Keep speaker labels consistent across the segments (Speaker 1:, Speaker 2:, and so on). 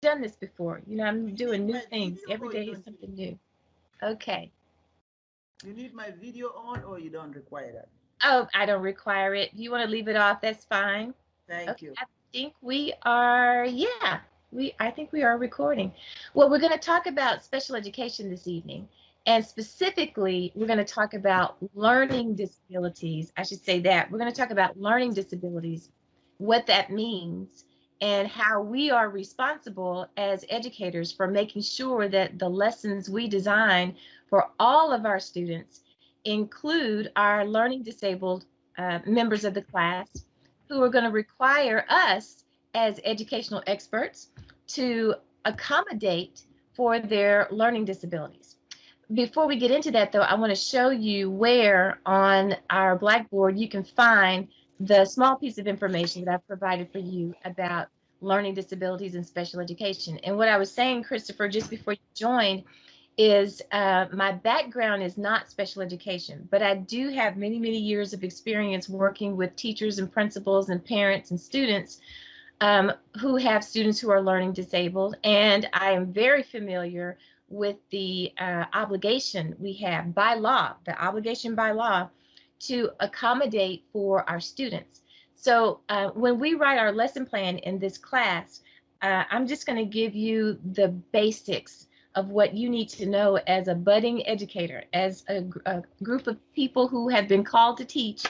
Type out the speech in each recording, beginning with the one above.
Speaker 1: done this before. You know, I'm
Speaker 2: You need
Speaker 1: doing new
Speaker 2: my
Speaker 1: things.
Speaker 2: video
Speaker 1: Every
Speaker 2: or you
Speaker 1: day is
Speaker 2: don't need
Speaker 1: something
Speaker 2: it?
Speaker 1: new. Okay.
Speaker 2: You need my video on or you don't require that?
Speaker 1: Oh, I don't require it. If you want to leave it off, that's fine.
Speaker 2: Thank
Speaker 1: Okay,
Speaker 2: you.
Speaker 1: I think we are, yeah, I think we are recording. Well, we're going to talk about special education this evening. And specifically, we're going to talk about learning disabilities. I should say that. We're going to talk about learning disabilities, what that means, and how we are responsible as educators for making sure that the lessons we design for all of our students include our learning disabled members of the class who are going to require us as educational experts to accommodate for their learning disabilities. Before we get into that, though, I want to show you where on our Blackboard you can find the small piece of information that I've provided for you about learning disabilities and special education. And what I was saying, Christopher, just before you joined, is my background is not special education, but I do have many, many years of experience working with teachers and principals and parents and students who have students who are learning disabled. And I am very familiar with the obligation we have by law, the obligation by law to accommodate for our students. So when we write our lesson plan in this class, I'm just going to give you the basics of what you need to know as a budding educator, as a group of people who have been called to teach,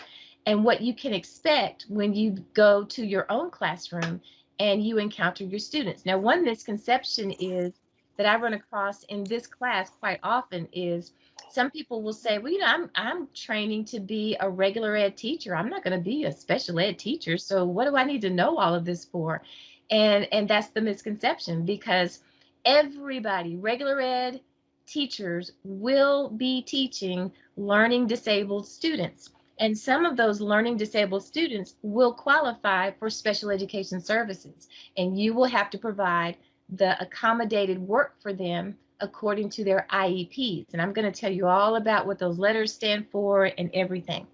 Speaker 1: and what you can expect when you go to your own classroom and you encounter your students. Now, one misconception is that I run across in this class quite often is some people will say, well, you know, I'm training to be a regular ed teacher. I'm not going to be a special ed teacher. So what do I need to know all of this for? And that's the misconception, because everybody, regular ed teachers, will be teaching learning disabled students. And some of those learning disabled students will qualify for special education services. And you will have to provide the accommodated work for them according to their IEPs. And I'm going to tell you all about what those letters stand for and everything.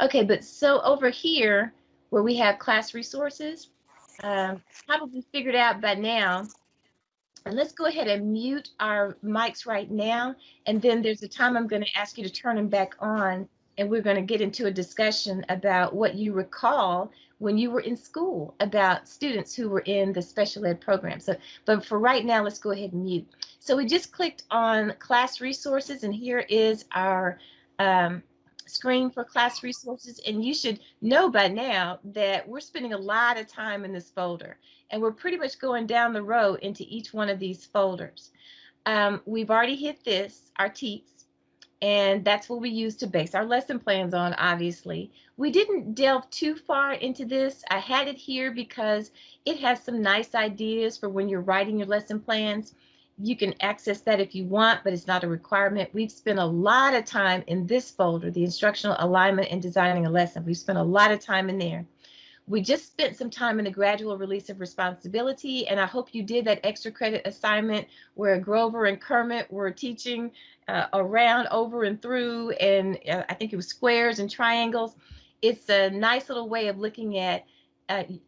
Speaker 1: Okay, but so over here where we have class resources, probably figured out by now, and let's go ahead and mute our mics right now. And then there's a time I'm going to ask you to turn them back on. And we're going to get into a discussion about what you recall when you were in school about students who were in the special ed program. So, but for right now, let's go ahead and mute. So we just clicked on class resources, and here is our um, screen for class resources. And you should know by now that we're spending a lot of time in this folder, and we're pretty much going down the road into each one of these folders. We've already hit this, our TEKS, and that's what we use to base our lesson plans on, obviously. We didn't delve too far into this. I had it here because it has some nice ideas for when you're writing your lesson plans. You can access that if you want, but it's not a requirement. We've spent a lot of time in this folder, the instructional alignment and designing a lesson. We've spent a lot of time in there. We just spent some time in the gradual release of responsibility, and I hope you did that extra credit assignment where Grover and Kermit were teaching around, over, and through, and I think it was squares and triangles. It's a nice little way of looking at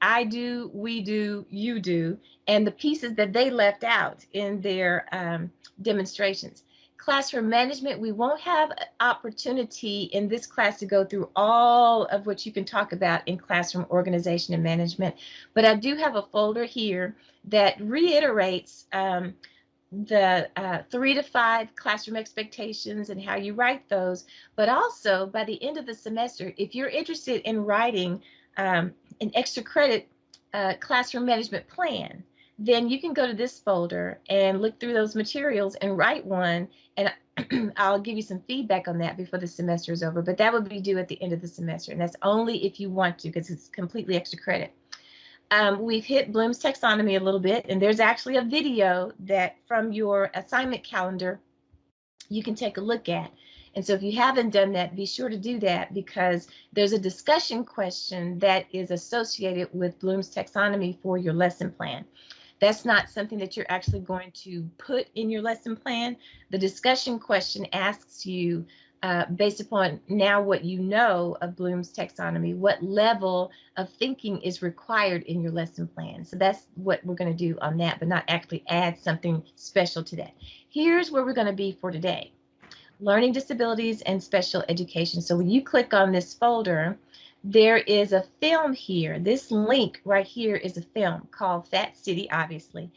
Speaker 1: I do, we do, you do, and the pieces that they left out in their demonstrations. Classroom management, we won't have opportunity in this class to go through all of what you can talk about in classroom organization and management, but I do have a folder here that reiterates the 3 to 5 classroom expectations and how you write those. But also, by the end of the semester, if you're interested in writing an extra credit classroom management plan, then you can go to this folder and look through those materials and write one. And I'll give you some feedback on that before the semester is over. But that would be due at the end of the semester. And that's only if you want to, because it's completely extra credit. We've hit Bloom's taxonomy a little bit, and there's actually a video that from your assignment calendar you can take a look at. And so if you haven't done that, be sure to do that, because there's a discussion question that is associated with Bloom's taxonomy for your lesson plan. That's not something that you're actually going to put in your lesson plan. The discussion question asks you based upon now what you know of Bloom's taxonomy, what level of thinking is required in your lesson plan. So that's what we're going to do on that, but not actually add something special to that. Here's where we're going to be for today: learning disabilities and special education. So when you click on this folder, there is a film here. This link right here is a film called Fat City, obviously.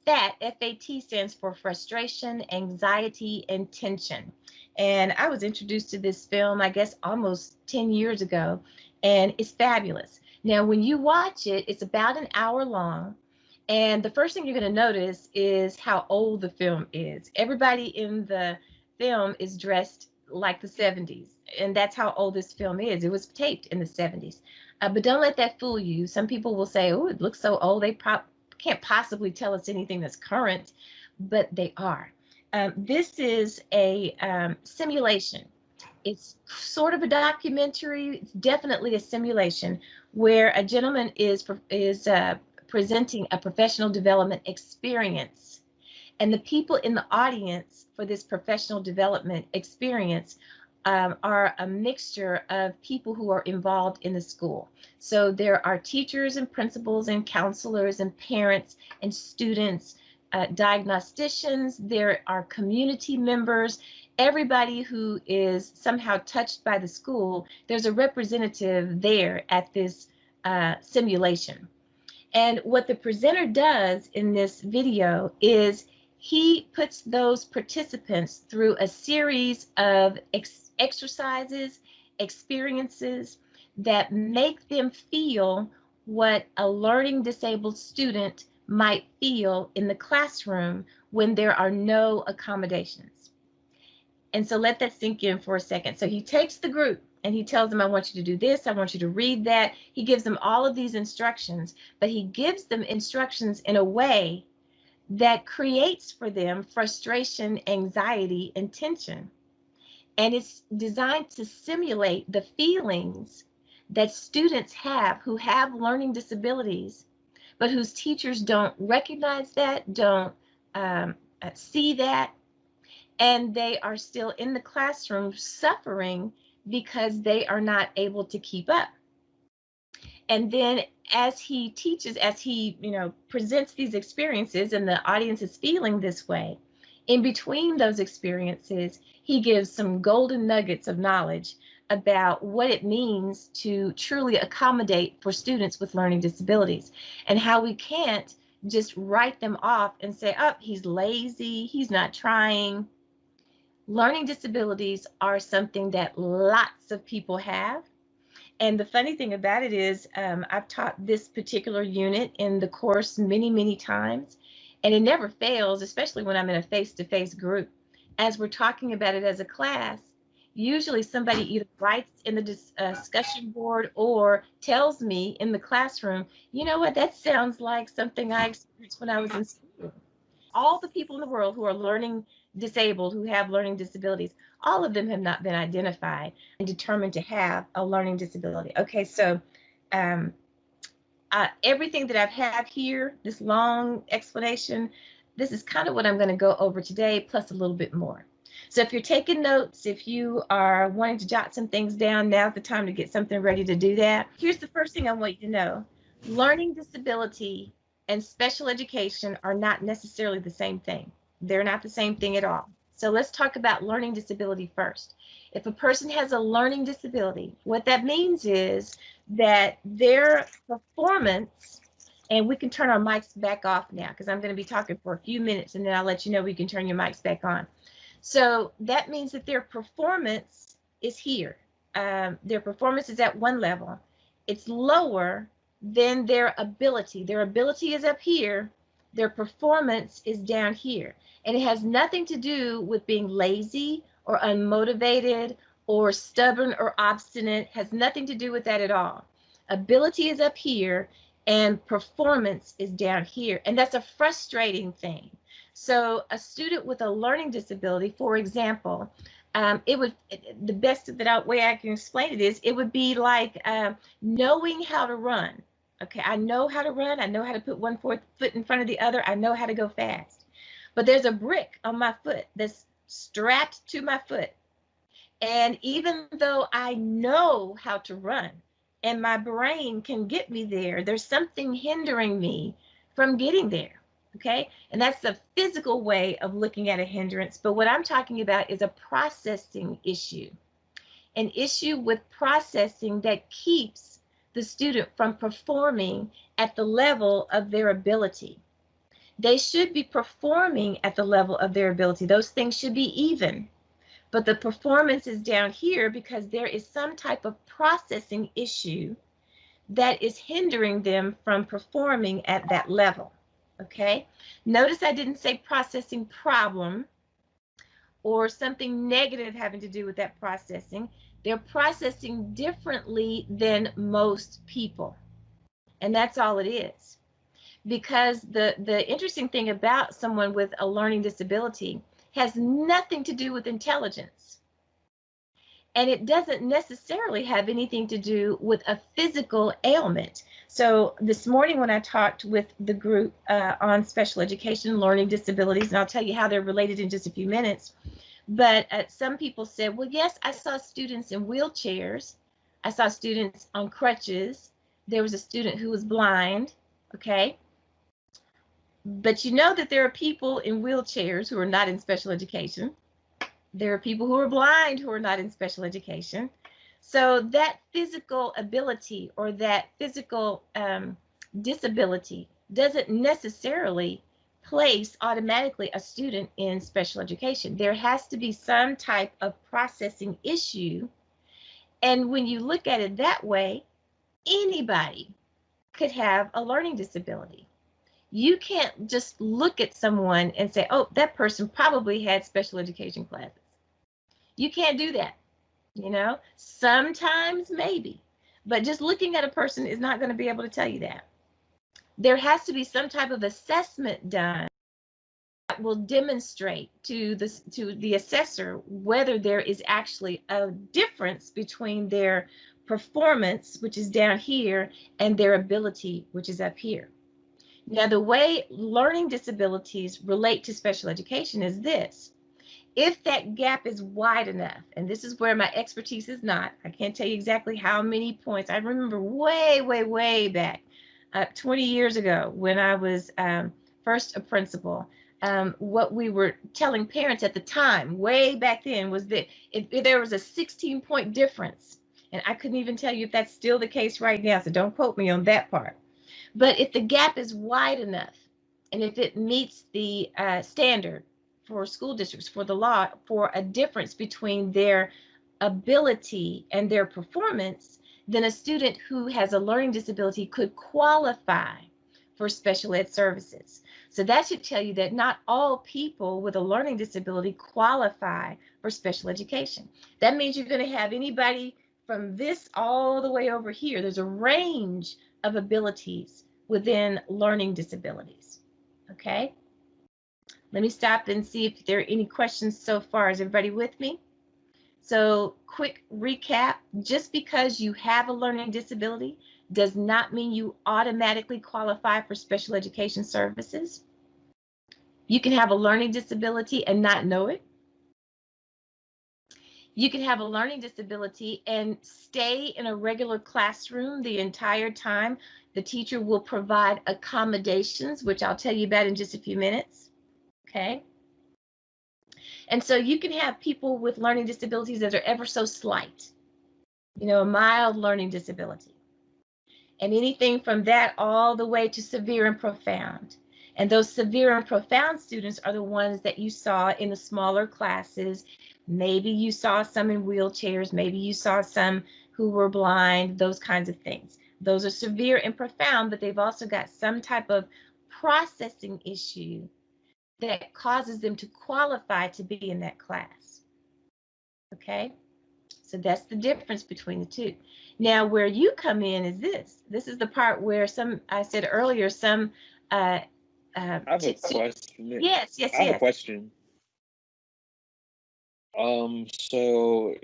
Speaker 1: FAT, F-A-T, stands for frustration, anxiety, and tension. And I was introduced to this film, I guess, almost 10 years ago, and it's fabulous. Now, when you watch it, it's about an hour long. And the first thing you're going to notice is how old the film is. Everybody in the film is dressed like the 70s, and that's how old this film is. It was taped in the 70s. But don't let that fool you. Some people will say, oh, it looks so old. They can't possibly tell us anything that's current, but they are. This is a simulation. It's sort of a documentary. It's definitely a simulation where a gentleman is presenting a professional development experience. And the people in the audience for this professional development experience are a mixture of people who are involved in the school. So there are teachers and principals and counselors and parents and students, diagnosticians, there are community members, everybody who is somehow touched by the school. There's a representative there at this simulation. And what the presenter does in this video is he puts those participants through a series of exercises, experiences that make them feel what a learning disabled student might feel in the classroom when there are no accommodations. And so let that sink in for a second. So he takes the group and he tells them, I want you to do this, I want you to read that. He gives them all of these instructions, but he gives them instructions in a way that creates for them frustration, anxiety, and tension. And it's designed to simulate the feelings that students have who have learning disabilities, but whose teachers don't recognize that, don't see that, and they are still in the classroom suffering because they are not able to keep up. And then as he teaches, as he presents these experiences and the audience is feeling this way, in between those experiences, he gives some golden nuggets of knowledge about what it means to truly accommodate for students with learning disabilities, and how we can't just write them off and say, oh, he's lazy, he's not trying. Learning disabilities are something that lots of people have. And the funny thing about it is I've taught this particular unit in the course many, many times, and it never fails, especially when I'm in a face-to-face group. As we're talking about it as a class, usually somebody either writes in the discussion board or tells me in the classroom, you know what, that sounds like something I experienced when I was in school. All the people in the world who are learning disabled, who have learning disabilities, all of them have not been identified and determined to have a learning disability. Okay, so everything that I've had here, this long explanation, this is kind of what I'm going to go over today, plus a little bit more. So if you're taking notes, if you are wanting to jot some things down, now's the time to get something ready to do that. Here's the first thing I want you to know. Learning disability and special education are not necessarily the same thing. They're not the same thing at all. So let's talk about learning disability first. If a person has a learning disability, what that means is that their performance, and we can turn our mics back off now because I'm going to be talking for a few minutes and then I'll let you know we can turn your mics back on. So that means that their performance is here. Their performance is at one level. It's lower than their ability. Their ability is up here. Their performance is down here. And it has nothing to do with being lazy or unmotivated or stubborn or obstinate. Has nothing to do with that at all. Ability is up here and performance is down here. And that's a frustrating thing. So a student with a learning disability, for example, the best way I can explain it is, it would be like knowing how to run. Okay, I know how to run. I know how to put one foot in front of the other. I know how to go fast. But there's a brick on my foot that's strapped to my foot. And even though I know how to run and my brain can get me there, there's something hindering me from getting there. Okay. And that's the physical way of looking at a hindrance. But what I'm talking about is a processing issue, an issue with processing that keeps the student from performing at the level of their ability. They should be performing at the level of their ability. Those things should be even. But the performance is down here because there is some type of processing issue that is hindering them from performing at that level. Okay? Notice I didn't say processing problem or something negative having to do with that processing. They're processing differently than most people. And that's all it is. Because the interesting thing about someone with a learning disability has nothing to do with intelligence. And it doesn't necessarily have anything to do with a physical ailment. So this morning when I talked with the group on special education, learning disabilities, and I'll tell you how they're related in just a few minutes, but some people said, well, yes, I saw students in wheelchairs. I saw students on crutches. There was a student who was blind, okay? But you know that there are people in wheelchairs who are not in special education. There are people who are blind who are not in special education. So that physical ability or that physical disability doesn't necessarily place automatically a student in special education. There has to be some type of processing issue. And when you look at it that way, anybody could have a learning disability. You can't just look at someone and say, oh, that person probably had special education classes. You can't do that, you know. Sometimes maybe, but just looking at a person is not going to be able to tell you that. There has to be some type of assessment done that will demonstrate to the assessor whether there is actually a difference between their performance, which is down here, and their ability, which is up here. Now, the way learning disabilities relate to special education is this. If that gap is wide enough, and this is where my expertise is not, I can't tell you exactly how many points. I remember way back, 20 years ago when I was first a principal, what we were telling parents at the time, way back then, was that if there was a 16-point difference, and I couldn't even tell you if that's still the case right now, so don't quote me on that part. But if the gap is wide enough, and if it meets the standard for school districts, for the law, for a difference between their ability and their performance, then a student who has a learning disability could qualify for special ed services. So that should tell you that not all people with a learning disability qualify for special education. That means you're going to have anybody from this all the way over here. There's a range of abilities within learning disabilities. Okay? Let me stop and see if there are any questions so far. Is everybody with me? So, quick recap. Just because you have a learning disability does not mean you automatically qualify for special education services. You can have a learning disability and not know it. You can have a learning disability and stay in a regular classroom the entire time. The teacher will provide accommodations, which I'll tell you about in just a few minutes. Okay. And so you can have people with learning disabilities that are ever so slight, you know, a mild learning disability. And anything from that all the way to severe and profound. And those severe and profound students are the ones that you saw in the smaller classes. Maybe you saw some in wheelchairs, maybe you saw some who were blind, those kinds of things. Those are severe and profound, but they've also got some type of processing issue that causes them to qualify to be in that class. Okay? So that's the difference between the two. Now, where you come in is this. This is the part where I said earlier, some
Speaker 3: I have a question.
Speaker 1: Yes.
Speaker 3: I have a question. So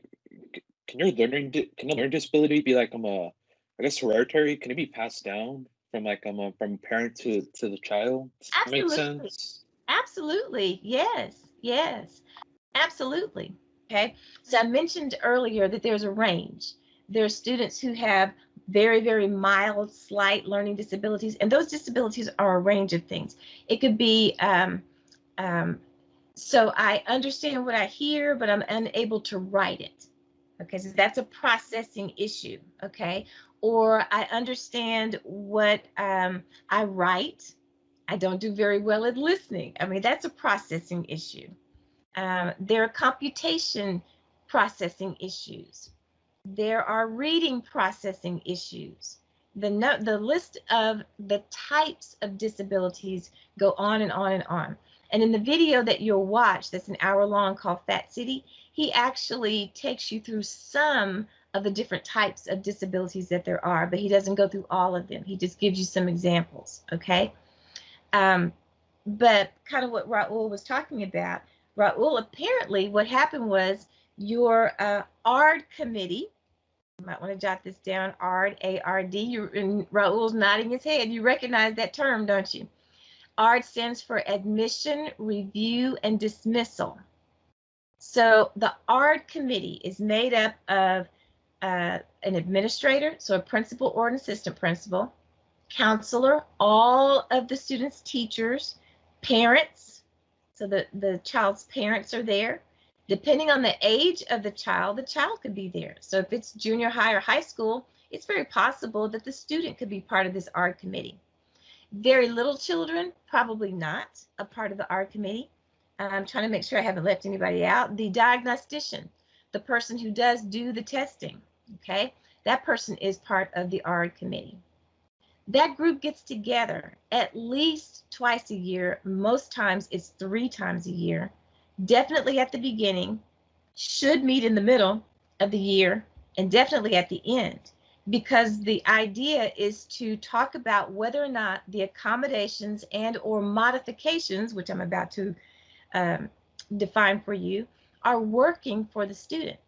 Speaker 3: can a learning disability be like I guess hereditary? Can it be passed down from from parent to the child? Does that make sense?
Speaker 1: Absolutely. Yes. Absolutely. Okay, so I mentioned earlier that there's a range. There are students who have very, very mild, slight learning disabilities, and those disabilities are a range of things. It could be, so I understand what I hear, but I'm unable to write it. Okay, so that's a processing issue. Okay, or I understand what I write. I don't do very well at listening. I mean, that's a processing issue. There are computation processing issues. There are reading processing issues. The list of the types of disabilities go on and on and on. And in the video that you'll watch, that's an hour long, called Fat City, he actually takes you through some of the different types of disabilities that there are, but he doesn't go through all of them. He just gives you some examples, okay? But kind of what Raul was talking about, Raul, apparently what happened was your ARD committee, you might want to jot this down, ARD, A-R-D, and Raul's nodding his head. You recognize that term, don't you? ARD stands for Admission, Review, and Dismissal. So the ARD committee is made up of an administrator, so a principal or an assistant principal, counselor, all of the students' teachers, parents, so the child's parents are there. Depending on the age of the child could be there. So if it's junior high or high school, it's very possible that the student could be part of this ARD committee. Very little children, probably not a part of the ARD committee. I'm trying to make sure I haven't left anybody out. The diagnostician, the person who does do the testing, okay? That person is part of the ARD committee. That group gets together at least twice a year. Most times it's 3 times a year. Definitely at the beginning, should meet in the middle of the year, and definitely at the end, because the idea is to talk about whether or not the accommodations and or modifications, which I'm about to define for you, are working for the student.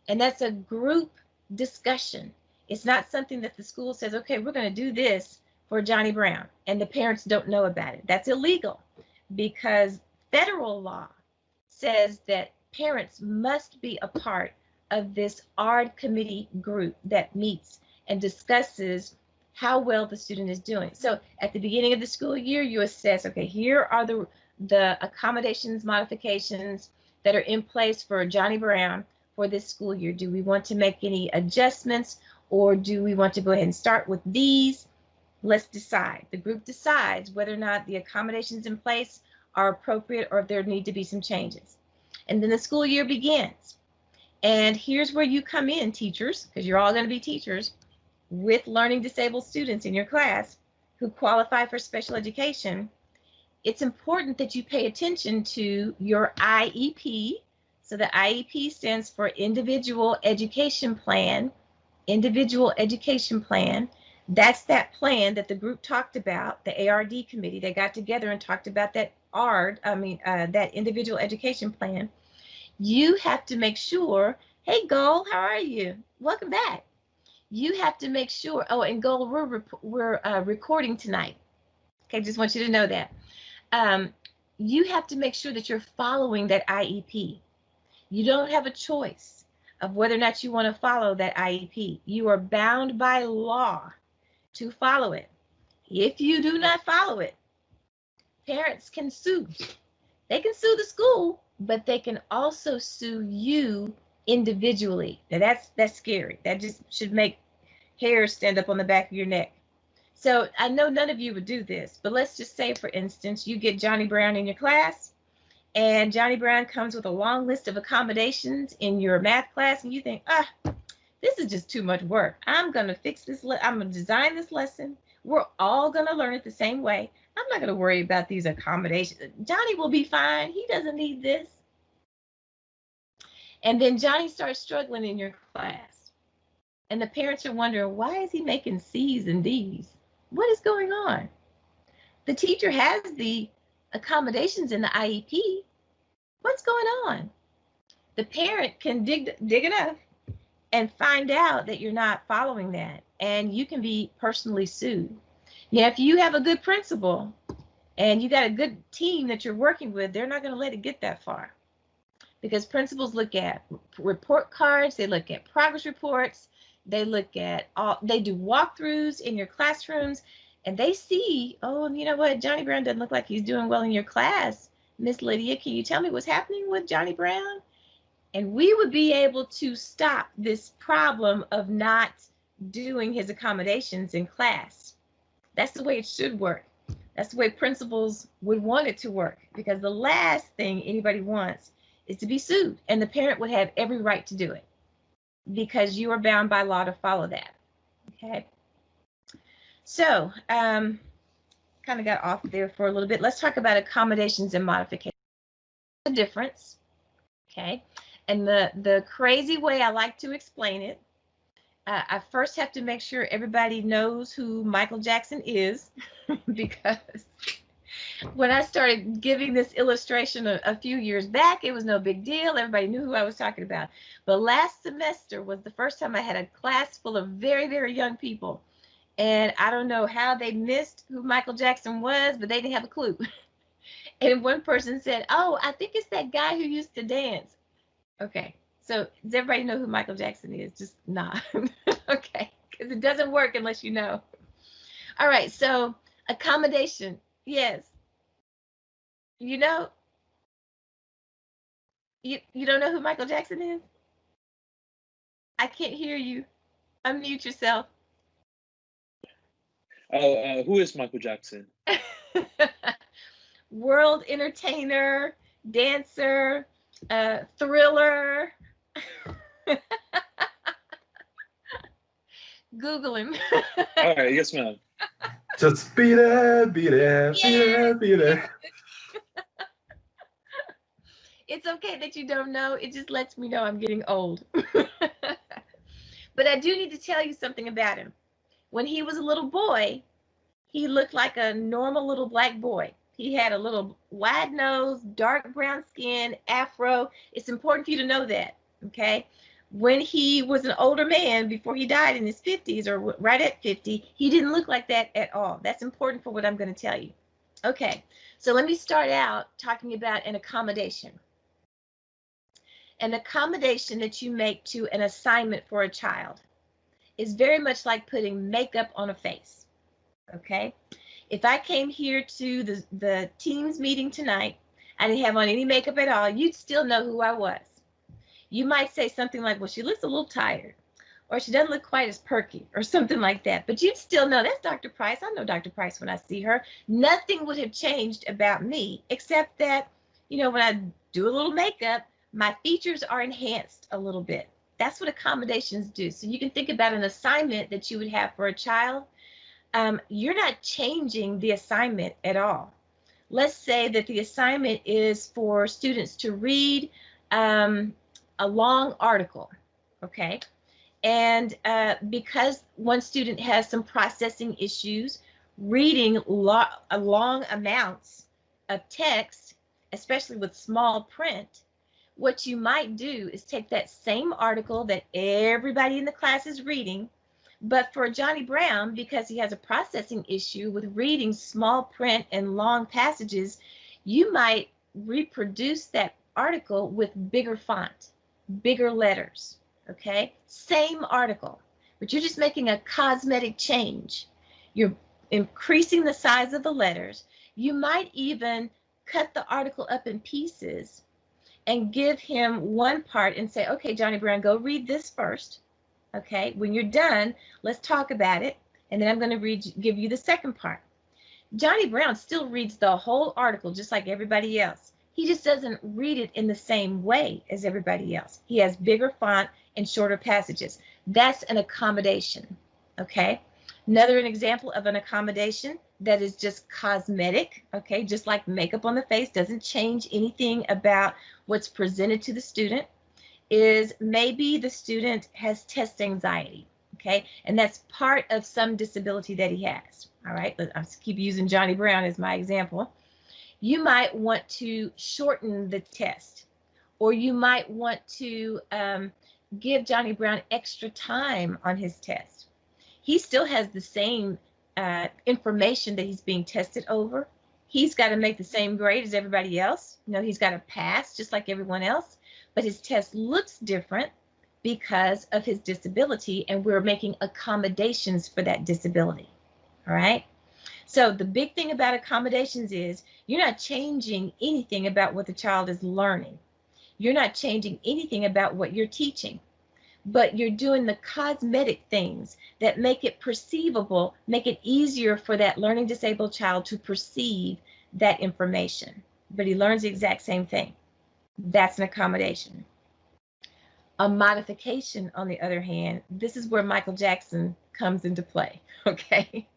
Speaker 1: And that's a group discussion. It's not something that the school says, okay, we're going to do this for Johnny Brown, and the parents don't know about it. That's illegal, because federal law says that parents must be a part of this ARD committee group that meets and discusses how well the student is doing. So at the beginning of the school year, you assess, okay, here are the accommodations, modifications that are in place for Johnny Brown for this school year. Do we want to make any adjustments, or do we want to go ahead and start with these? Let's decide. The group decides whether or not the accommodations in place are appropriate or if there need to be some changes. And then the school year begins. And here's where you come in, teachers, because you're all going to be teachers with learning disabled students in your class who qualify for special education. It's important that you pay attention to your IEP. So the IEP stands for Individual Education Plan. Individual Education Plan. That's that plan that the group talked about, the ARD committee. They got together and talked about that that individual education plan. You have to make sure, hey, Goal, how are you? Welcome back. You have to make sure, oh, and Goal, we're recording tonight. Okay, just want you to know that. You have to make sure that you're following that IEP. You don't have a choice of whether or not you want to follow that IEP. You are bound by law to follow it. If you do not follow it, parents can sue. They can sue the school, but they can also sue you individually. Now that's scary. That just should make hairs stand up on the back of your neck. So I know none of you would do this, but let's just say, for instance, you get Johnny Brown in your class, and Johnny Brown comes with a long list of accommodations in your math class, and you think, this is just too much work. I'm going to fix this. I'm going to design this lesson. We're all going to learn it the same way. I'm not going to worry about these accommodations. Johnny will be fine. He doesn't need this. And then Johnny starts struggling in your class. And the parents are wondering, why is he making C's and D's? What is going on? The teacher has the accommodations in the IEP. What's going on? The parent can dig enough and find out that you're not following that, and you can be personally sued. Now, if you have a good principal and you got a good team that you're working with, they're not going to let it get that far. because principals look at report cards, they look at progress reports, they look at they do walkthroughs in your classrooms, and they see, oh, you know what, Johnny Brown doesn't look like he's doing well in your class. Miss Lydia, can you tell me what's happening with Johnny Brown? And we would be able to stop this problem of not doing his accommodations in class. That's the way it should work. That's the way principals would want it to work, because the last thing anybody wants is to be sued, and the parent would have every right to do it because you are bound by law to follow that. Okay. So, kind of got off there for a little bit. Let's talk about accommodations and modifications. The difference. Okay. And the crazy way I like to explain it, I first have to make sure everybody knows who Michael Jackson is, because when I started giving this illustration a few years back, it was no big deal. Everybody knew who I was talking about. But last semester was the first time I had a class full of very, very young people. And I don't know how they missed who Michael Jackson was, but they didn't have a clue. And one person said, oh, I think it's that guy who used to dance. Okay, so does everybody know who Michael Jackson is? Just nod. Okay, because it doesn't work unless you know. All right, so accommodation. Yes. You know? You don't know who Michael Jackson is? I can't hear you. Unmute yourself.
Speaker 3: Oh, who is Michael Jackson?
Speaker 1: World entertainer, dancer, thriller. Google him.
Speaker 3: All right, yes, ma'am.
Speaker 4: Just be there, be there, be there, be there.
Speaker 1: It's okay that you don't know. It just lets me know I'm getting old. But I do need to tell you something about him. When he was a little boy, he looked like a normal little black boy. He had a little wide nose, dark brown skin, afro. It's important for you to know that, okay? When he was an older man, before he died in his 50s or right at 50, he didn't look like that at all. That's important for what I'm going to tell you. Okay, so let me start out talking about an accommodation. An accommodation that you make to an assignment for a child is very much like putting makeup on a face, okay? If I came here to the team's meeting tonight, I didn't have on any makeup at all, you'd still know who I was. You might say something like, well, she looks a little tired, or she doesn't look quite as perky, or something like that. But you'd still know, that's Dr. Price. I know Dr. Price when I see her. Nothing would have changed about me, except that, you know, when I do a little makeup, my features are enhanced a little bit. That's what accommodations do. So you can think about an assignment that you would have for a child. You're not changing the assignment at all. Let's say that the assignment is for students to read a long article, okay? And because one student has some processing issues, reading long amounts of text, especially with small print, what you might do is take that same article that everybody in the class is reading, but for Johnny Brown, because he has a processing issue with reading small print and long passages, you might reproduce that article with bigger font, bigger letters, okay? Same article, but you're just making a cosmetic change. You're increasing the size of the letters. You might even cut the article up in pieces and give him one part and say, okay, Johnny Brown, go read this first. Okay, when you're done, let's talk about it, and then I'm going to give you the second part. Johnny Brown still reads the whole article just like everybody else. He just doesn't read it in the same way as everybody else. He has bigger font and shorter passages. That's an accommodation, okay? Another example of an accommodation that is just cosmetic, okay, just like makeup on the face, doesn't change anything about what's presented to the student, is maybe the student has test anxiety, okay? And that's part of some disability that he has, all right? I'll keep using Johnny Brown as my example. You might want to shorten the test, or you might want to give Johnny Brown extra time on his test. He still has the same information that he's being tested over. He's got to make the same grade as everybody else. You know, he's got to pass just like everyone else. but his test looks different because of his disability, and we're making accommodations for that disability. All right. So the big thing about accommodations is you're not changing anything about what the child is learning. You're not changing anything about what you're teaching, but you're doing the cosmetic things that make it perceivable, make it easier for that learning disabled child to perceive that information. But he learns the exact same thing. That's an accommodation. A modification, on the other hand, this is where Michael Jackson comes into play, okay?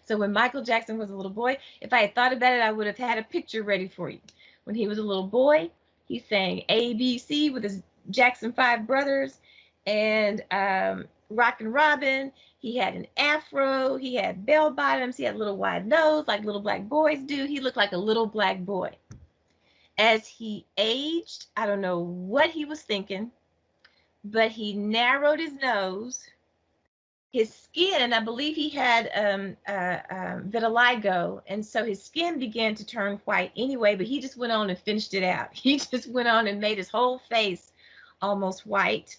Speaker 1: So when Michael Jackson was a little boy, if I had thought about it, I would have had a picture ready for you. When he was a little boy, he sang ABC with his Jackson 5 brothers and Rockin' Robin. He had an afro, he had bell bottoms, he had a little wide nose like little black boys do. He looked like a little black boy. As he aged, I don't know what he was thinking, but he narrowed his nose. His skin, and I believe he had vitiligo, and so his skin began to turn white anyway, but he just went on and finished it out. He just went on and made his whole face almost white.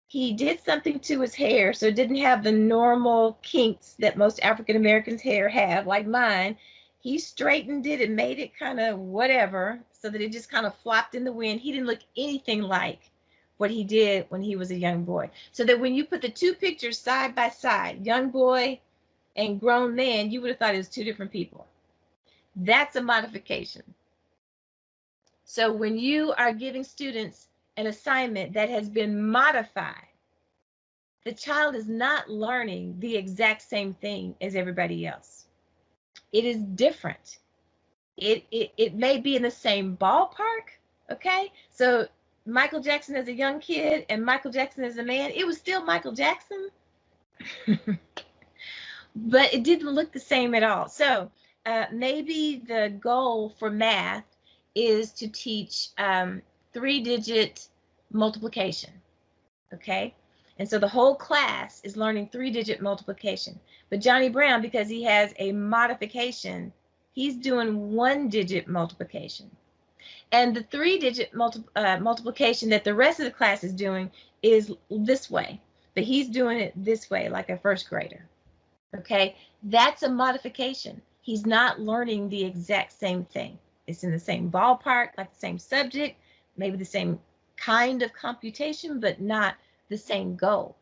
Speaker 1: He did something to his hair, so it didn't have the normal kinks that most African Americans' hair have, like mine. He straightened it and made it kind of whatever, so that it just kind of flopped in the wind. He didn't look anything like what he did when he was a young boy. So that when you put the two pictures side by side, young boy and grown man, you would have thought it was two different people. That's a modification. So when you are giving students an assignment that has been modified, the child is not learning the exact same thing as everybody else. It is different. It may be in the same ballpark, okay? So Michael Jackson as a young kid and Michael Jackson as a man, it was still Michael Jackson, but it didn't look the same at all. So maybe the goal for math is to teach 3-digit multiplication, okay? And so the whole class is learning 3-digit multiplication. But Johnny Brown, because he has a modification, he's doing 1-digit multiplication. And the 3-digit multiplication that the rest of the class is doing is this way, but he's doing it this way like a first grader, okay? That's a modification. He's not learning the exact same thing. It's in the same ballpark, like the same subject, maybe the same kind of computation, but not the same goal.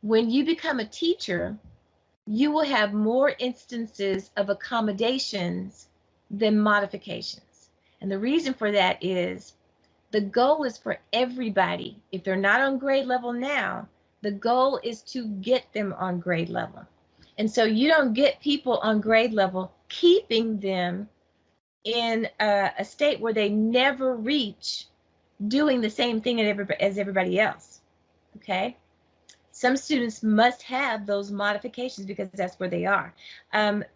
Speaker 1: When you become a teacher, you will have more instances of accommodations than modifications. And the reason for that is the goal is for everybody. If they're not on grade level now, the goal is to get them on grade level. And so you don't get people on grade level keeping them in a state where they never reach doing the same thing as everybody else, okay? Some students must have those modifications because that's where they are.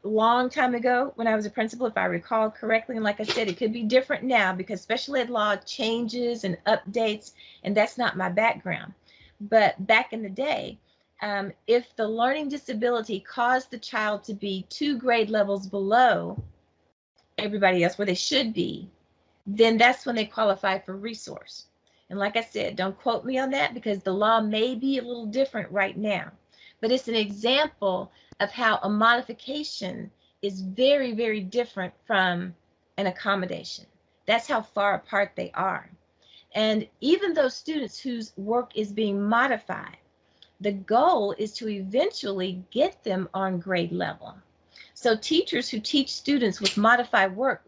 Speaker 1: Long time ago, when I was a principal, if I recall correctly, and like I said, it could be different now because special ed law changes and updates, and that's not my background. But back in the day, if the learning disability caused the child to be 2 grade levels below everybody else, where they should be, then that's when they qualify for resource. And like I said, don't quote me on that because the law may be a little different right now. But it's an example of how a modification is very, very different from an accommodation. That's how far apart they are. And even those students whose work is being modified, the goal is to eventually get them on grade level. So teachers who teach students with modified work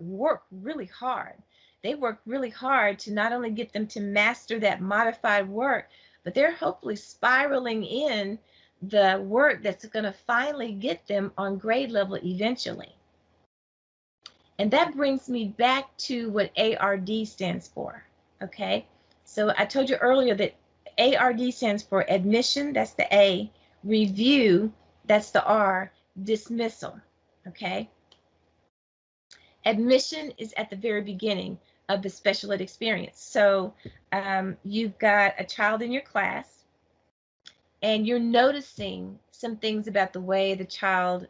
Speaker 1: really hard. They work really hard to not only get them to master that modified work, but they're hopefully spiraling in the work that's going to finally get them on grade level eventually. And that brings me back to what ARD stands for, okay? So I told you earlier that ARD stands for admission, that's the A, review, that's the R, dismissal, okay? Admission is at the very beginning of the special ed experience. So you've got a child in your class and you're noticing some things about the way the child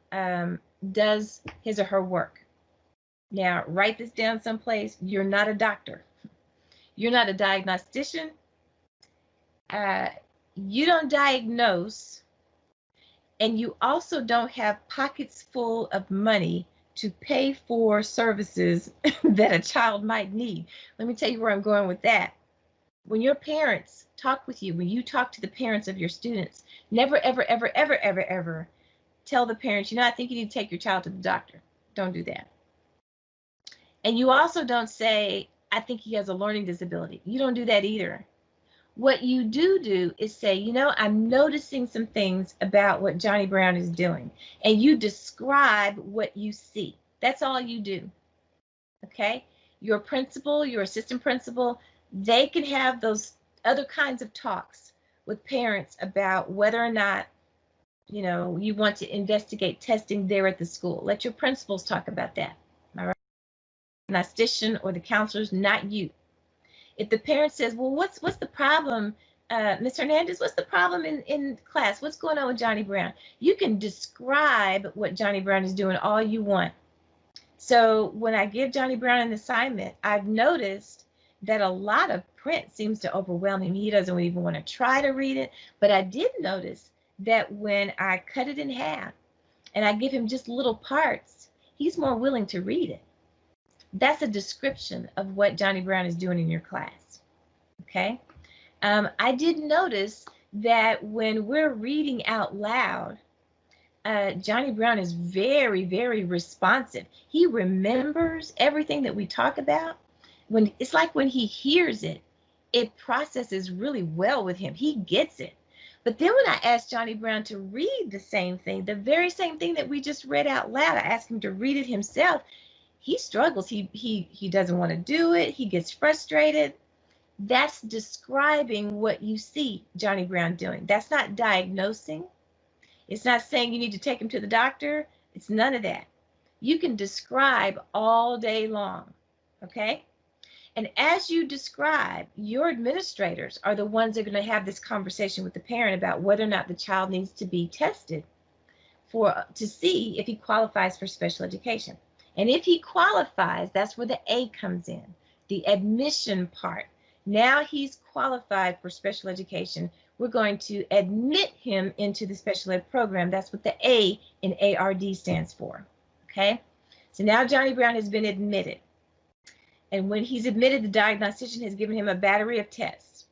Speaker 1: does his or her work. Now, write this down someplace. You're not a doctor. You're not a diagnostician. You don't diagnose, and you also don't have pockets full of money to pay for services that a child might need. Let me tell you where I'm going with that. When your parents talk with you, when you talk to the parents of your students, never, ever, ever, ever, ever, ever tell the parents, you know, I think you need to take your child to the doctor. Don't do that. And you also don't say, I think he has a learning disability. You don't do that either. What you do is say, you know, I'm noticing some things about what Johnny Brown is doing. And you describe what you see. That's all you do. Okay? Your principal, your assistant principal, they can have those other kinds of talks with parents about whether or not, you know, you want to investigate testing there at the school. Let your principals talk about that. All right? Diagnostician or the counselors, not you. If the parent says, well, what's the problem, Ms. Hernandez, what's the problem in class? What's going on with Johnny Brown? You can describe what Johnny Brown is doing all you want. So when I give Johnny Brown an assignment, I've noticed that a lot of print seems to overwhelm him. He doesn't even want to try to read it. But I did notice that when I cut it in half and I give him just little parts, he's more willing to read it. That's a description of what Johnny Brown is doing in your class. Okay? I did notice that when we're reading out loud, Johnny Brown is very, very responsive. He remembers everything that we talk about. When it's like when he hears it, it processes really well with him. He gets it. But then when I asked Johnny Brown to read the same thing, the very same thing that we just read out loud, I asked him to read it himself. He struggles. He doesn't want to do it. He gets frustrated. That's describing what you see Johnny Brown doing. That's not diagnosing. It's not saying you need to take him to the doctor. It's none of that. You can describe all day long, okay? And as you describe, your administrators are the ones that are going to have this conversation with the parent about whether or not the child needs to be tested to see if he qualifies for special education. And if he qualifies, that's where the A comes in, the admission part. Now he's qualified for special education. We're going to admit him into the special ed program. That's what the A in ARD stands for. Okay? So now Johnny Brown has been admitted. And when he's admitted, the diagnostician has given him a battery of tests.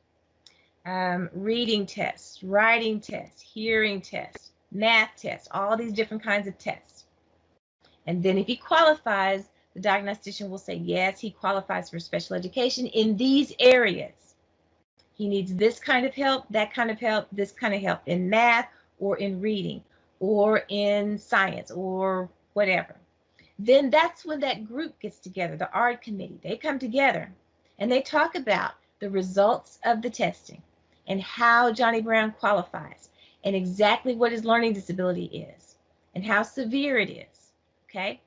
Speaker 1: Reading tests, writing tests, hearing tests, math tests, all these different kinds of tests. And then if he qualifies, the diagnostician will say, yes, he qualifies for special education in these areas. He needs this kind of help, that kind of help, this kind of help in math or in reading or in science or whatever. Then that's when that group gets together, the ARD committee. They come together and they talk about the results of the testing and how Johnny Brown qualifies and exactly what his learning disability is and how severe it is. Okay,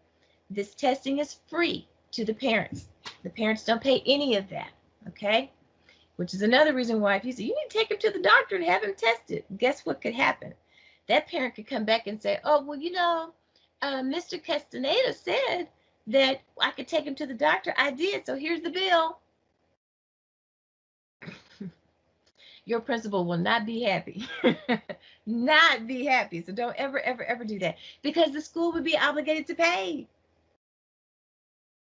Speaker 1: this testing is free to the parents. The parents don't pay any of that, okay? Which is another reason why if you say, you need to take him to the doctor and have him tested, guess what could happen? That parent could come back and say, oh, well, you know, Mr. Castaneda said that I could take him to the doctor. I did, so here's the bill. Your principal will not be happy. Not be happy. So don't ever, ever, ever do that because the school would be obligated to pay.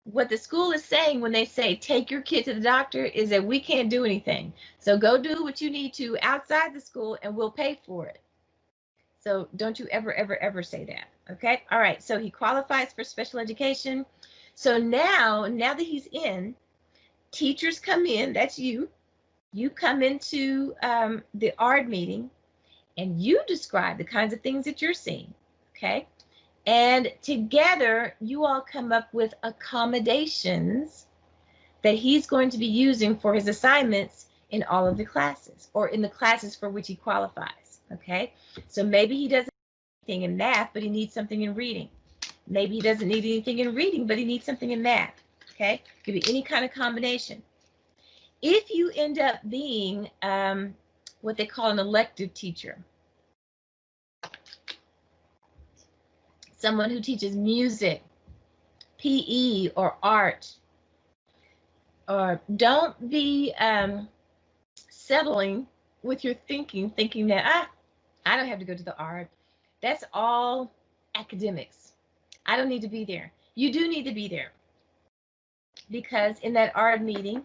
Speaker 1: What the school is saying when they say take your kid to the doctor is that we can't do anything. So go do what you need to outside the school and we'll pay for it. So don't you ever, ever, ever say that. Okay. All right. So he qualifies for special education. So now that he's in, teachers come in. That's you. You come into the ARD meeting and you describe the kinds of things that you're seeing. Okay. And together, you all come up with accommodations that he's going to be using for his assignments in all of the classes or in the classes for which he qualifies. Okay, so maybe he doesn't need anything in math, but he needs something in reading. Maybe he doesn't need anything in reading, but he needs something in math. Okay, could be any kind of combination. If you end up being what they call an elective teacher, someone who teaches music, PE, or art, or don't be settling with your thinking that I don't have to go to the art. That's all academics. I don't need to be there. You do need to be there, because in that art meeting,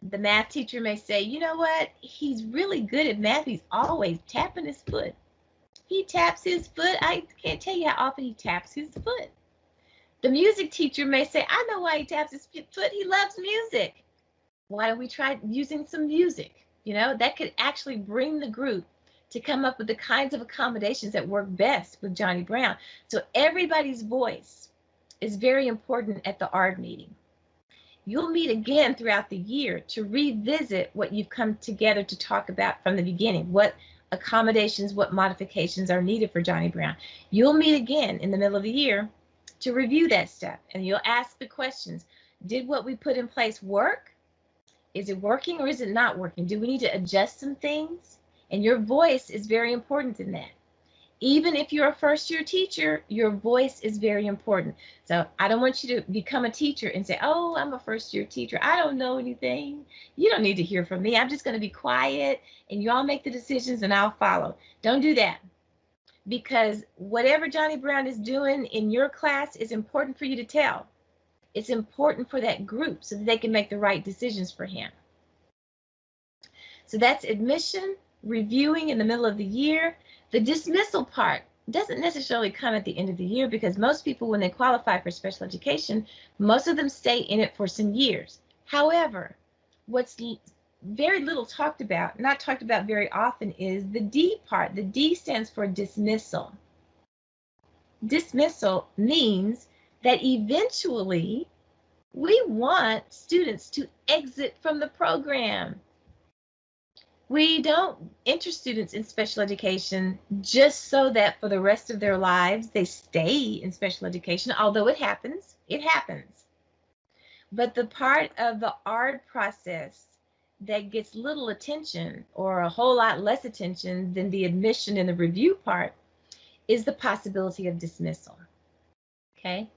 Speaker 1: the math teacher may say, you know what? He's really good at math. He's always tapping his foot. He taps his foot. I can't tell you how often he taps his foot. The music teacher may say, I know why he taps his foot. He loves music. Why don't we try using some music? You know, that could actually bring the group to come up with the kinds of accommodations that work best with Johnny Brown. So everybody's voice is very important at the art meeting. You'll meet again throughout the year to revisit what you've come together to talk about from the beginning, what accommodations, what modifications are needed for Johnny Brown. You'll meet again in the middle of the year to review that stuff, and you'll ask the questions. Did what we put in place work? Is it working or is it not working? Do we need to adjust some things? And your voice is very important in that. Even if you're a first-year teacher, your voice is very important. So I don't want you to become a teacher and say, oh, I'm a first-year teacher. I don't know anything. You don't need to hear from me. I'm just going to be quiet, and you all make the decisions and I'll follow. Don't do that. Because whatever Johnny Brown is doing in your class is important for you to tell. It's important for that group so that they can make the right decisions for him. So that's admission, reviewing in the middle of the year. The dismissal part doesn't necessarily come at the end of the year, because most people, when they qualify for special education, most of them stay in it for some years. However, what's very little talked about, not talked about very often, is the D part. The D stands for dismissal. Dismissal means that eventually we want students to exit from the program. We don't enter students in special education just so that for the rest of their lives they stay in special education, although it happens. It happens. But the part of the art process that gets little attention, or a whole lot less attention than the admission and the review part, is the possibility of dismissal. Okay?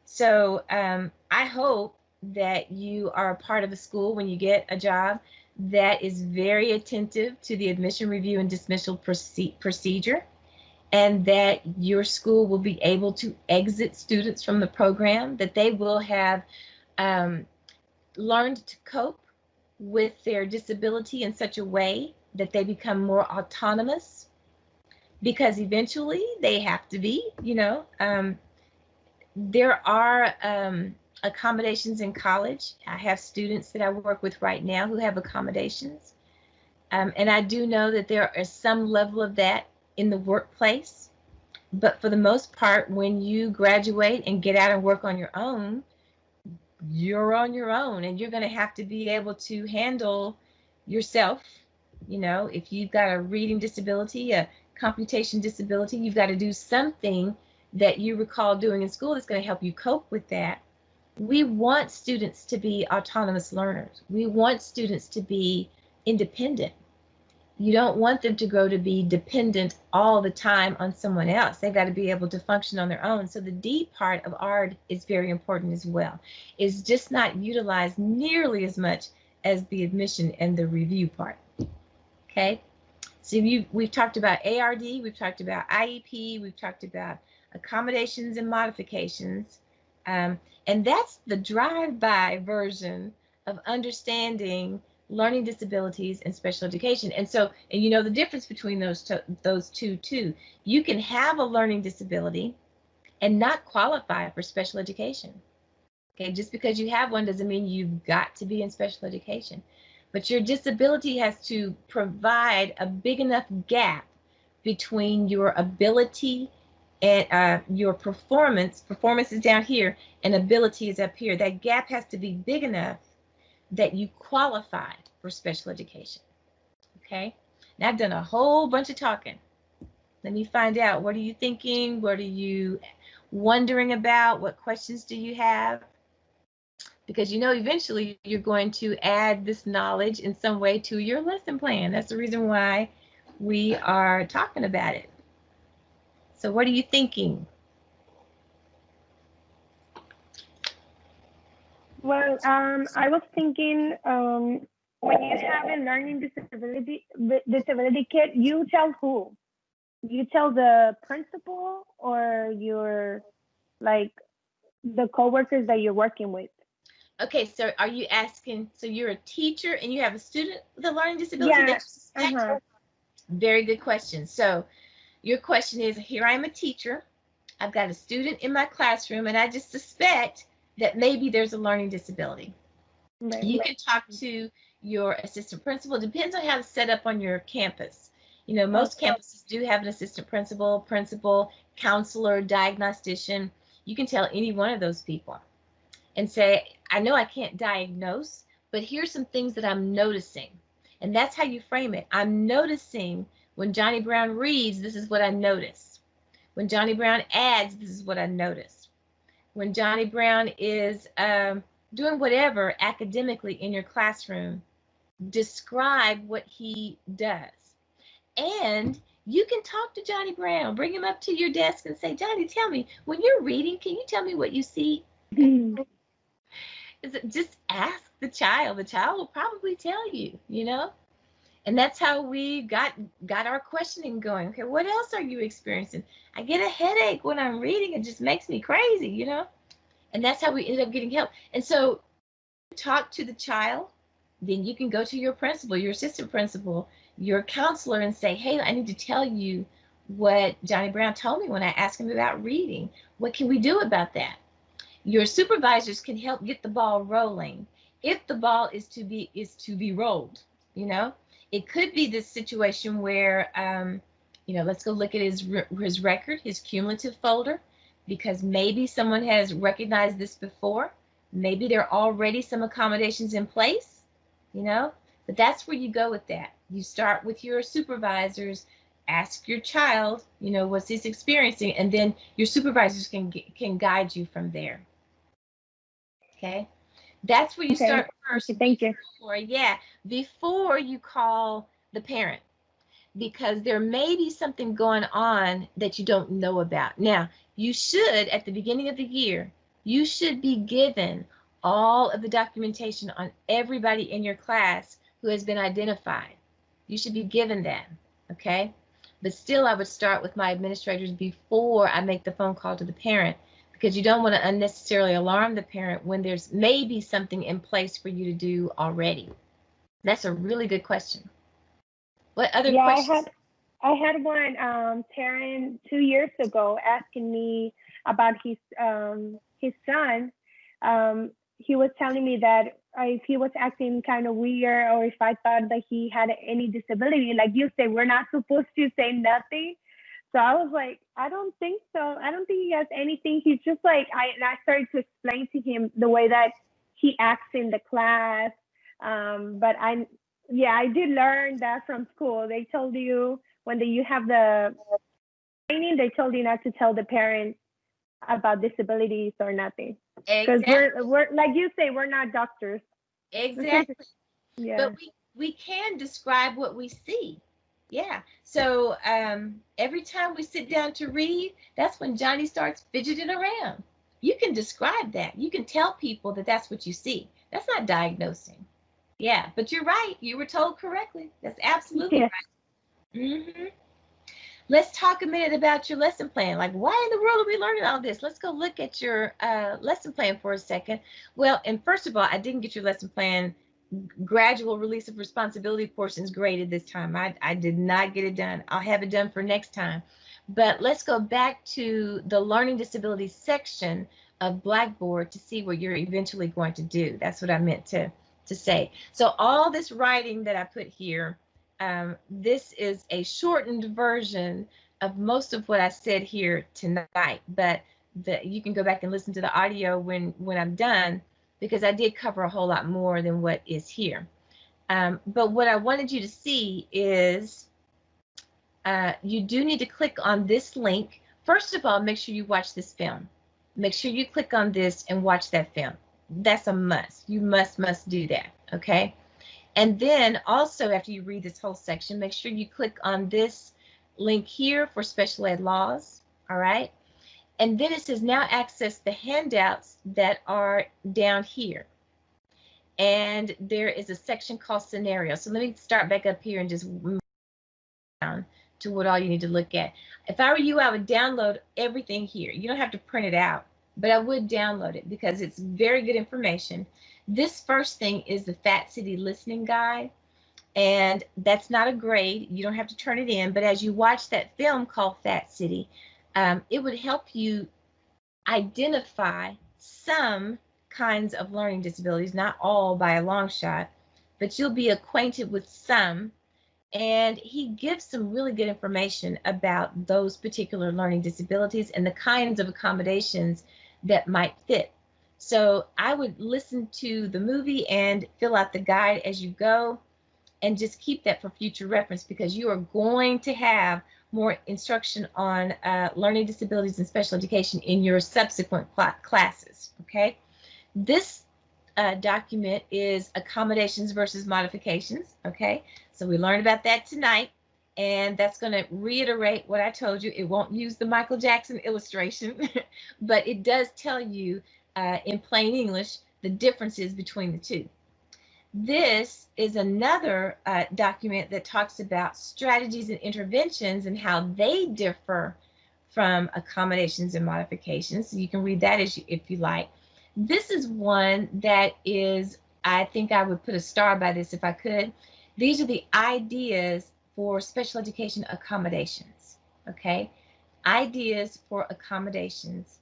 Speaker 1: So I hope that you are a part of a school when you get a job that is very attentive to the admission, review, and dismissal procedure, and that your school will be able to exit students from the program, that they will have learned to cope with their disability in such a way that they become more autonomous, because eventually they have to be, you know. There are accommodations in college. I have students that I work with right now who have accommodations. And I do know that there is some level of that in the workplace. But for the most part, when you graduate and get out and work on your own, you're on your own, and you're going to have to be able to handle yourself. You know, if you've got a reading disability, a computation disability, you've got to do something that you recall doing in school that's going to help you cope with that. We want students to be autonomous learners. We want students to be independent. You don't want them to grow to be dependent all the time on someone else. They've got to be able to function on their own. So the D part of art is very important as well. It's just not utilized nearly as much as the admission and the review part. Okay? So we've talked about ARD, we've talked about IEP, we've talked about accommodations and modifications. And that's the drive-by version of understanding learning disabilities and special education. And so, and you know the difference between those two too. You can have a learning disability and not qualify for special education. Okay, just because you have one doesn't mean you've got to be in special education. But your disability has to provide a big enough gap between your ability and your performance. Performance is down here and ability is up here. That gap has to be big enough that you qualify for special education. Okay? Now I've done a whole bunch of talking. Let me find out, what are you thinking? What are you wondering about? What questions do you have? Because you know eventually you're going to add this knowledge in some way to your lesson plan. That's the reason why we are talking about it. So what are you thinking?
Speaker 5: Well, I was thinking when you have a learning disability kid, you tell who? You tell the principal or your like the coworkers that you're working with?
Speaker 1: Okay, so are you asking, so you're a teacher and you have a student with a learning disability that
Speaker 5: Yeah.
Speaker 1: you suspect? Very good question. So your question is, here I am a teacher, I've got a student in my classroom, and I just suspect that maybe there's a learning disability.
Speaker 5: Right.
Speaker 1: You can talk to your assistant principal. Depends on how it's set up on your campus. You know, most campuses do have an assistant principal, counselor, diagnostician. You can tell any one of those people and say, I know I can't diagnose, but here's some things that I'm noticing. And that's how you frame it. I'm noticing when Johnny Brown reads, this is what I notice. When Johnny Brown adds, this is what I notice. When Johnny Brown is doing whatever academically in your classroom, describe what he does. And you can talk to Johnny Brown, bring him up to your desk and say, Johnny, tell me, when you're reading, can you tell me what you see? Just ask the child. The child will probably tell you, you know? And that's how we got our questioning going. Okay, what else are you experiencing? I get a headache when I'm reading. It just makes me crazy, you know? And that's how we ended up getting help. And so talk to the child, then you can go to your principal, your assistant principal, your counselor, and say, hey, I need to tell you what Johnny Brown told me when I asked him about reading. What can we do about that? Your supervisors can help get the ball rolling if the ball is to be rolled, you know? It could be this situation where, you know, let's go look at his record, his cumulative folder, because maybe someone has recognized this before. Maybe there are already some accommodations in place, you know, but that's where you go with that. You start with your supervisors, ask your child, you know, what's he's experiencing, and then your supervisors can guide you from there. Okay, that's where you start first.
Speaker 5: Okay, thank you.
Speaker 1: Before you call the parent, because there may be something going on that you don't know about. Now, you should, at the beginning of the year, you should be given all of the documentation on everybody in your class who has been identified. You should be given that, okay? But still, I would start with my administrators before I make the phone call to the parent, because you don't want to unnecessarily alarm the parent when there's maybe something in place for you to do already. That's a really good question. What other questions?
Speaker 5: I had one parent 2 years ago asking me about his son. He was telling me that if he was acting kind of weird or if I thought that he had any disability, like you say, we're not supposed to say nothing. So I was like, I don't think so. I don't think he has anything. He's just like, and I started to explain to him the way that he acts in the class. But I did learn that from school. They told you when you have the training, they told you not to tell the parents about disabilities or nothing. Because we're like you say, we're not doctors.
Speaker 1: Exactly.
Speaker 5: Yeah.
Speaker 1: But we can describe what we see. Yeah. So every time we sit down to read, that's when Johnny starts fidgeting around. You can describe that. You can tell people that that's what you see. That's not diagnosing. Yeah, but you're right. You were told correctly. That's absolutely right. Mm-hmm. Let's talk a minute about your lesson plan. Like, why in the world are we learning all this? Let's go look at your lesson plan for a second. Well, and first of all, I didn't get your lesson plan gradual release of responsibility portions graded this time. I did not get it done. I'll have it done for next time. But let's go back to the learning disabilities section of Blackboard to see what you're eventually going to do. That's what I meant to say. So all this writing that I put here, this is a shortened version of most of what I said here tonight, but you can go back and listen to the audio when I'm done, because I did cover a whole lot more than what is here. But what I wanted you to see is you do need to click on this link. First of all, make sure you watch this film. Make sure you click on this and watch that film. That's a must. You must do that, okay? And then also, after you read this whole section, make sure you click on this link here for special ed laws, all right? And then it says now access the handouts that are down here. and there is a section called scenario. So let me start back up here and just move down to what all you need to look at. If I were you, I would download everything here. You don't have to print it out, but I would download it because it's very good information. This first thing is the Fat City Listening Guide, and that's not a grade. You don't have to turn it in, but as you watch that film called Fat City, it would help you identify some kinds of learning disabilities, not all by a long shot, but you'll be acquainted with some. And he gives some really good information about those particular learning disabilities and the kinds of accommodations that might fit. So I would listen to the movie and fill out the guide as you go, and just keep that for future reference, because you are going to have more instruction on learning disabilities and special education in your subsequent classes, okay? This document is accommodations versus modifications, okay? So we learned about that tonight, and that's going to reiterate what I told you. It won't use the Michael Jackson illustration, but it does tell you in plain English the differences between the two. This is another document that talks about strategies and interventions and how they differ from accommodations and modifications. So you can read that if you like. This is one that is, I think I would put a star by this if I could. These are the ideas for special education accommodations, okay? Ideas for accommodations.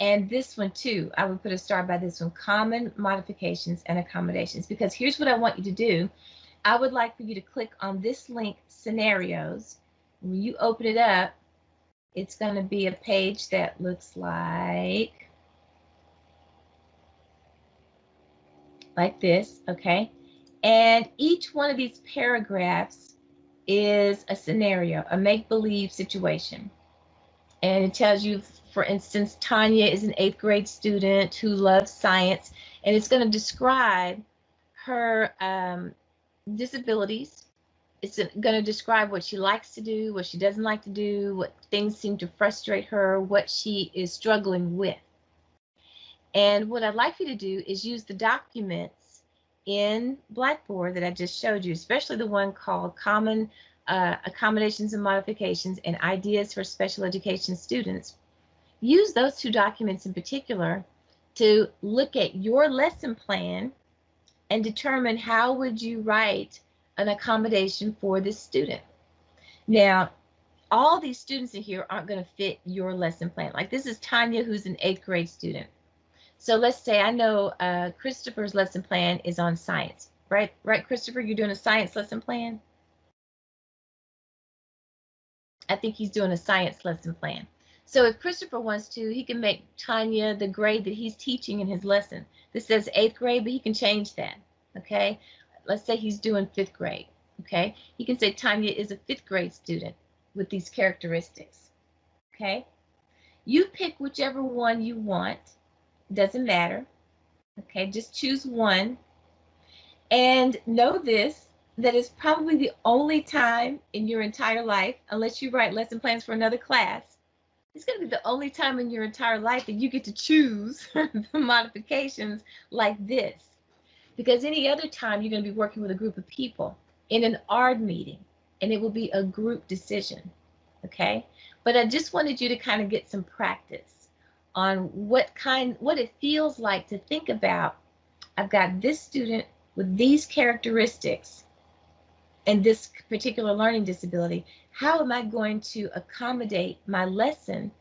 Speaker 1: And this one too, I would put a star by this one, common modifications and accommodations, because here's what I want you to do. I would like for you to click on this link, scenarios. When you open it up, it's going to be a page that looks like this, okay? And each one of these paragraphs is a scenario, a make-believe situation. And it tells you, for instance, Tanya is an 8th grade student who loves science, and it's going to describe her disabilities. It's going to describe what she likes to do, what she doesn't like to do, what things seem to frustrate her, what she is struggling with. And what I'd like you to do is use the documents in Blackboard that I just showed you, especially the one called Common Accommodations and Modifications and Ideas for Special Education Students. Use those two documents in particular to look at your lesson plan and determine how would you write an accommodation for this student. Now, all these students in here aren't going to fit your lesson plan. Like this is Tanya, who's an 8th grade student. So let's say I know Christopher's lesson plan is on science, right? Right, Christopher, you're doing a science lesson plan? I think he's doing a science lesson plan. So if Christopher wants to, he can make Tanya the grade that he's teaching in his lesson. This says 8th grade, but he can change that, okay? Let's say he's doing 5th grade, okay? He can say Tanya is a 5th grade student with these characteristics, okay? You pick whichever one you want. Doesn't matter, okay? Just choose one. And know this, that is probably the only time in your entire life, unless you write lesson plans for another class, it's going to be the only time in your entire life that you get to choose the modifications like this. Because any other time you're going to be working with a group of people in an ARD meeting, and it will be a group decision, okay? But I just wanted you to kind of get some practice on what it feels like to think about, I've got this student with these characteristics and this particular learning disability. How am I going to accommodate my lesson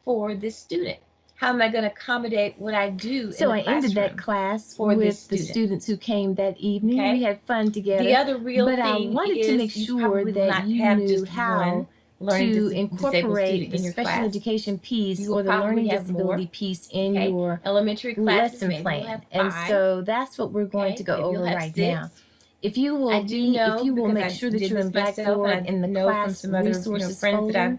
Speaker 1: for this student? How am I going to accommodate what I do?
Speaker 6: So I ended that class with the students who came that evening. Okay? We had fun together.
Speaker 1: The other real
Speaker 6: but
Speaker 1: thing
Speaker 6: I wanted to make sure that you knew how to incorporate the special education piece or the learning disability piece in your
Speaker 1: elementary
Speaker 6: lesson plan. And so that's what we're going to go over right now. If you will make sure that you're in Blackboard in the class resources folder,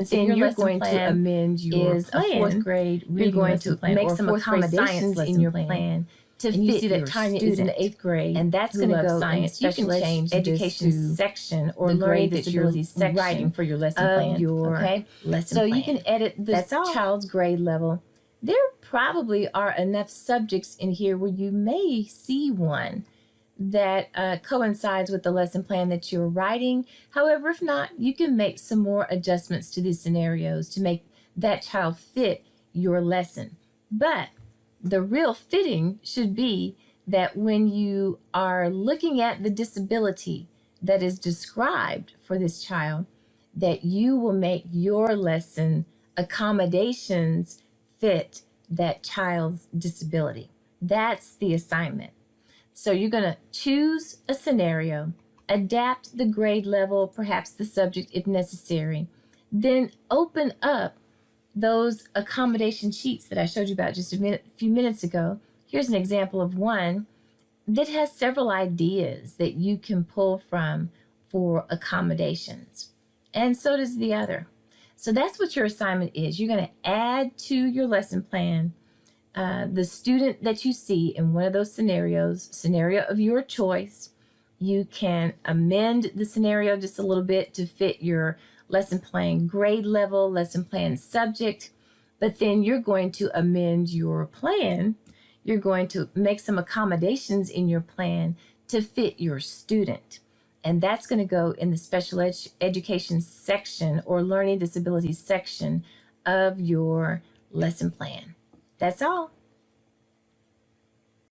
Speaker 6: instance, if you're going to amend your
Speaker 1: is a
Speaker 6: plan,
Speaker 1: fourth grade
Speaker 6: you're
Speaker 1: reading
Speaker 6: going
Speaker 1: lesson
Speaker 6: to
Speaker 1: plan
Speaker 6: make
Speaker 1: or
Speaker 6: some
Speaker 1: fourth grade science
Speaker 6: accommodations in
Speaker 1: lesson
Speaker 6: your
Speaker 1: plan.
Speaker 6: plan to
Speaker 1: and
Speaker 6: fit
Speaker 1: you see that
Speaker 6: your
Speaker 1: Tanya
Speaker 6: student.
Speaker 1: is in the 8th grade,
Speaker 6: And that's
Speaker 1: who
Speaker 6: going to
Speaker 1: loves
Speaker 6: go
Speaker 1: science.
Speaker 6: in the
Speaker 1: You can
Speaker 6: special
Speaker 1: change
Speaker 6: education
Speaker 1: this to
Speaker 6: section or
Speaker 1: the
Speaker 6: learning
Speaker 1: grade that you're
Speaker 6: disabilities section
Speaker 1: writing for your lesson
Speaker 6: of
Speaker 1: plan.
Speaker 6: your
Speaker 1: Okay,
Speaker 6: lesson
Speaker 1: so
Speaker 6: plan.
Speaker 1: you can edit the
Speaker 6: That's all.
Speaker 1: child's grade level. There probably are enough subjects in here where you may see one that coincides with the lesson plan that you're writing. However, if not, you can make some more adjustments to these scenarios to make that child fit your lesson. But the real fitting should be that when you are looking at the disability that is described for this child, that you will make your lesson accommodations fit that child's disability. That's the assignment. So you're going to choose a scenario, adapt the grade level, perhaps the subject if necessary, then open up those accommodation sheets that I showed you about just a few minutes ago. Here's an example of one that has several ideas that you can pull from for accommodations. And so does the other. So that's what your assignment is. You're going to add to your lesson plan the student that you see in one of those scenarios, scenario of your choice. You can amend the scenario just a little bit to fit your lesson plan grade level, lesson plan subject, but then you're going to amend your plan. You're going to make some accommodations in your plan to fit your student. And that's going to go in the special education section or learning disabilities section of your lesson plan. That's all.